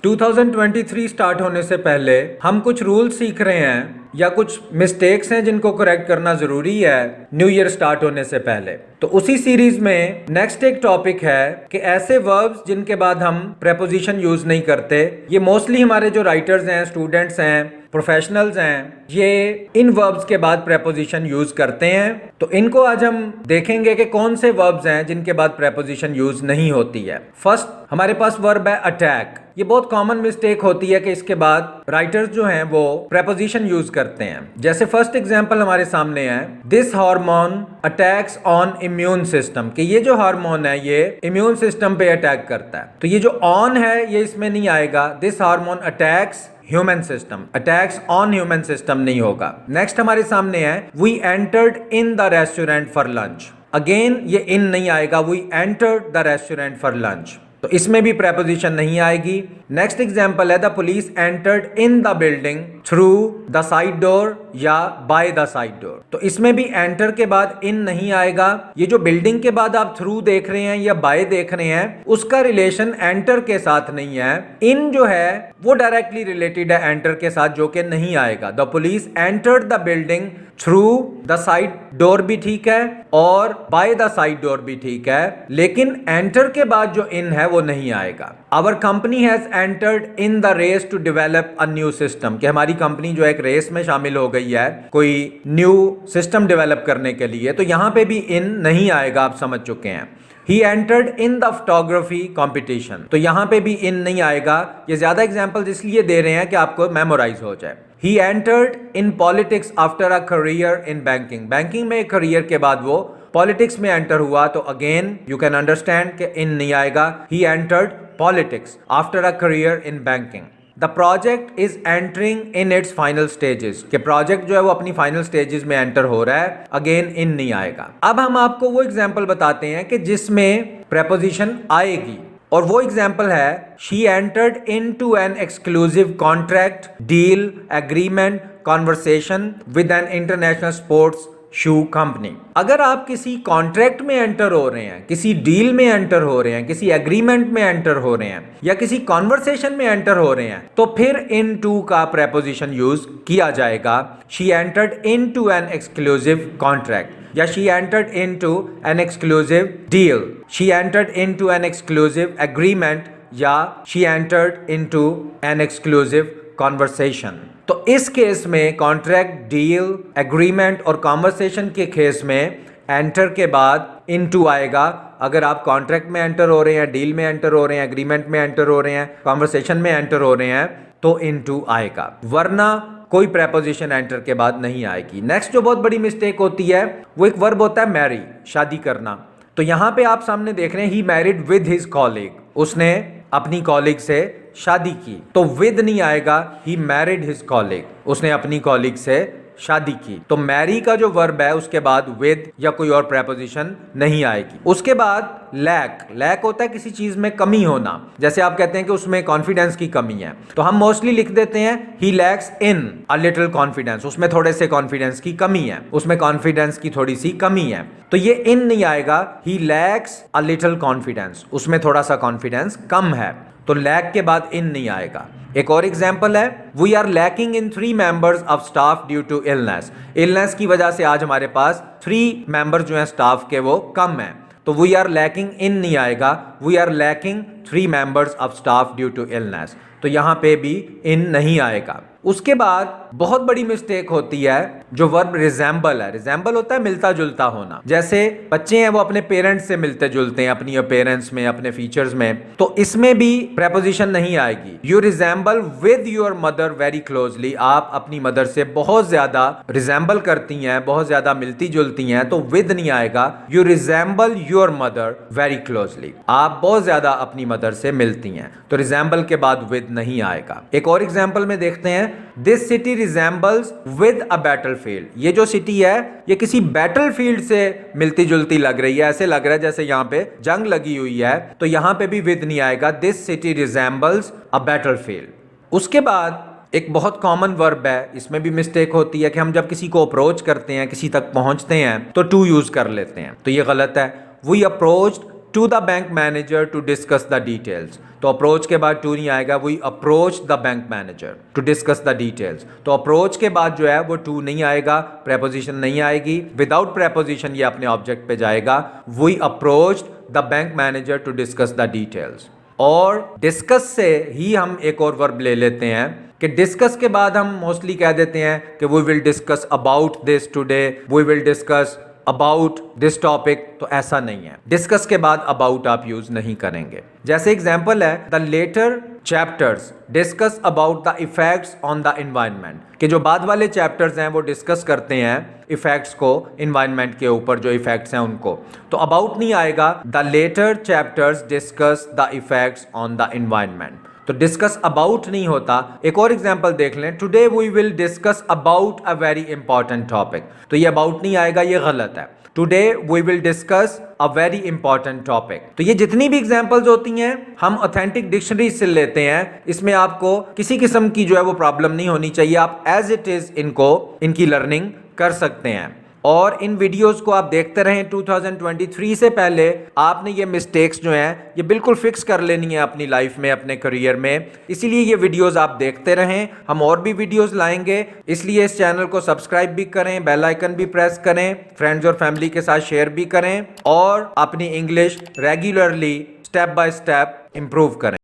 2023 start होने से पहले हम कुछ रूल्स सीख रहे हैं या कुछ मिस्टेक्स हैं जिनको करेक्ट करना जरूरी है न्यू ईयर स्टार्ट होने से पहले। तो उसी सीरीज में नेक्स्ट एक टॉपिक है कि ऐसे वर्ब्स जिनके बाद हम प्रेपोजिशन यूज नहीं करते। ये मोस्टली हमारे जो राइटर्स हैं, स्टूडेंट्स हैं, प्रोफेशनल्स हैं, ये इन वर्ब्स के बाद प्रेपोजिशन यूज करते हैं। तो इनको आज हम देखेंगे कि कौन से वर्ब्स हैं जिनके बाद प्रेपोजिशन यूज नहीं होती है। फर्स्ट हमारे पास वर्ब है अटैक। ये बहुत कॉमन मिस्टेक होती है कि इसके बाद राइटर्स जो हैं वो प्रेपोजिशन यूज करते हैं। जैसे फर्स्ट एग्जांपल हमारे सामने है, this hormone attacks on immune system, कि ये जो हार्मोन है ये इम्यून सिस्टम पे अटैक करता है। तो ये जो ऑन है ये इसमें नहीं आएगा। This hormone attacks human system, attacks on human system नहीं होगा। नेक्स्ट हमारे सामने है, we entered in the restaurant for lunch. Again ये इन नहीं आएगा, we entered the restaurant for lunch, तो इसमें भी प्रेपोजिशन नहीं आएगी। नेक्स्ट एग्जांपल है, the police entered in the building through the side door या बाय द साइड डोर, तो इसमें भी एंटर के बाद इन नहीं आएगा। ये जो बिल्डिंग के बाद आप थ्रू देख रहे हैं या बाय देख रहे हैं उसका रिलेशन एंटर के साथ नहीं है। इन जो है वो डायरेक्टली रिलेटेड है एंटर के साथ, जो कि नहीं आएगा। The police entered the building through the side door भी ठीक है और बाय द साइड डोर भी ठीक है, लेकिन एंटर के बाद जो इन है वो नहीं आएगा। Our company has entered in the race to develop a new system, कि हमारी कंपनी जो एक रेस में शामिल हो गई है कोई न्यू सिस्टम डेवलप करने के लिए, तो यहां पे भी इन नहीं आएगा, आप समझ चुके हैं। He entered in the photography competition, तो यहां पे भी इन नहीं आएगा। ये ज्यादा एग्जांपल्स इसलिए दे रहे हैं कि आपको मेमोराइज हो जाए। He entered in politics after a career in banking, banking में एक करियर के बाद वो पॉलिटिक्स में एंटर हुआ, तो अगेन यू कैन अंडरस्टैंड कि इन नहीं आएगा। He entered politics after a career in banking. The project is entering in its final stages, कि प्रोजेक्ट जो है वो अपनी फाइनल स्टेजेस में एंटर हो रहा है, अगेन इन नहीं आएगा। अब हम आपको वो एग्जांपल बताते हैं कि जिसमें प्रेपोजिशन आएगी, और वो एग्जांपल है, she entered into an exclusive contract, deal, agreement, conversation with an international sports shoe company. अगर आप किसी कॉन्ट्रैक्ट में एंटर हो रहे हैं, किसी डील में एंटर हो रहे हैं, किसी एग्रीमेंट में एंटर हो रहे हैं या किसी कॉन्वर्सेशन में एंटर हो रहे हैं, तो फिर इन टू का प्रेपोजिशन यूज किया जाएगा। She entered into an exclusive contract, या she entered into an exclusive deal, she entered into an exclusive agreement, या she entered into an exclusive conversation। तो इस केस में कॉन्ट्रैक्ट, डील, एग्रीमेंट और conversation के case में एंटर के बाद इनटू आएगा। अगर आप कॉन्ट्रैक्ट में एंटर हो रहे हैं, डील में एंटर हो रहे हैं, एग्रीमेंट में एंटर हो रहे हैं, कॉन्वर्सेशन में एंटर हो रहे हैं, तो इनटू आएगा, वरना कोई प्रेपोजिशन एंटर के बाद नहीं आएगी। नेक्स्ट जो बहुत बड़ी मिस्टेक होती है वो एक वर्ब होता है मैरी, शादी करना। तो यहां पे आप सामने देख रहे हैं, he married with his colleague, उसने अपनी कॉलीग से शादी की, तो विद नहीं आएगा। ही मैरिड हिज कॉलीग, उसने अपनी कॉलीग से शादी की। तो मैरी का जो वर्ब है उसके बाद विद या कोई और प्रेपोजिशन नहीं आएगी। उसके बाद लैक, लैक होता है किसी चीज में कमी होना, जैसे आप कहते हैं कि उसमें कॉन्फिडेंस की कमी है, तो हम मोस्टली लिख देते हैं ही लैक्स इन अ लिटिल कॉन्फिडेंस, उसमें थोड़े से कॉन्फिडेंस की कमी है, उसमें कॉन्फिडेंस की थोड़ी सी कमी है, तो ये इन नहीं आएगा। ही लैक्स अ लिटिल कॉन्फिडेंस, उसमें थोड़ा सा कॉन्फिडेंस कम है, तो लैक के बाद इन नहीं आएगा। एक और एग्जाम्पल है, we are lacking in 3 members of staff due to illness, illness की वजह से आज हमारे पास 3 मेंबर जो हैं स्टाफ के वो कम हैं, तो वी आर लैकिंग इन नहीं आएगा। We are lacking 3 members of staff due to illness, तो यहां पे भी इन नहीं आएगा। उसके बाद बहुत बड़ी मिस्टेक होती है जो वर्ब रिजेंबल है। रिजेंबल होता है मिलता जुलता होना, जैसे बच्चे हैं वो अपने पेरेंट्स से मिलते जुलते हैं, अपनी अपीयरेंस में, अपने फीचर्स में, तो इसमें भी प्रेपोजिशन नहीं आएगी। You resemble with your mother very closely, आप अपनी मदर से बहुत ज्यादा रिजेंबल करती हैं, बहुत ज्यादा मिलती जुलती हैं, तो विद नहीं आएगा। You resemble your mother very closely, आप बहुत ज्यादा अपनी मदर से मिलती हैं, तो रिजेंबल के बाद विद नहीं आएगा। एक और एग्जाम्पल में देखते हैं, this city resembles with a battlefield, ये जो सिटी है ये किसी बैटलफील्ड से मिलती जुलती लग रही है, ऐसे लग रहा है जैसे यहाँ पे जंग लगी हुई है, तो यहाँ पे भी विद नहीं आएगा। This city resembles a battlefield. उसके बाद एक बहुत कॉमन वर्ब है, इसमें भी मिस्टेक होती है कि हम जब किसी को अप्रोच करते हैं, किसी तक पहुंचते हैं, तो टू यूज कर लेते हैं, तो ये गलत है। We approached to the bank manager to discuss the details. तो अप्रोच के बाद टू नहीं आएगा, we approach the bank manager to discuss the details. तो अप्रोच के बाद जो है वो टू नहीं आएगा, प्रेपोजिशन नहीं आएगी, विदाउट प्रेपोजिशन ये अपने ऑब्जेक्ट पे जाएगा, we approach the bank manager to discuss the details. और डिस्कस से ही हम एक और वर्ब ले लेते हैं कि डिस्कस के बाद हम मोस्टली कह देते हैं कि we will discuss about this today, we will discuss about this topic. तो ऐसा नहीं है, डिस्कस के बाद अबाउट आप यूज नहीं करेंगे। जैसे एग्जांपल है the latter chapters discuss about the effects on the environment, कि जो बाद वाले चैप्टर्स हैं वो डिस्कस करते हैं इफेक्ट्स को, एनवायरनमेंट के ऊपर जो इफेक्ट्स हैं उनको। तो अबाउट नहीं आएगा, the latter chapters discuss the effects on the environment. तो डिस्कस अबाउट नहीं होता। एक और एग्जांपल देख लें, today we will discuss about a very important topic. तो ये अबाउट नहीं आएगा, ये गलत है। Today we will discuss a very important topic. तो ये जितनी भी एग्जांपल्स होती हैं हम ऑथेंटिक डिक्शनरी से लेते हैं, इसमें आपको किसी किस्म की जो है वो प्रॉब्लम नहीं होनी चाहिए। आप एज इट इज इनकी लर्निंग कर सकते हैं। और इन वीडियोस को आप देखते रहें। 2023 से पहले आपने ये मिस्टेक्स जो हैं ये बिल्कुल फिक्स कर लेनी है अपनी लाइफ में, अपने करियर में। इसीलिए ये वीडियोस आप देखते रहें, हम और भी वीडियोस लाएंगे। इसलिए इस चैनल को सब्सक्राइब भी करें, बेल आइकन भी प्रेस करें, फ्रेंड्स और फैमिली के साथ शेयर भी करें और अपनी English regularly step by step improve करें।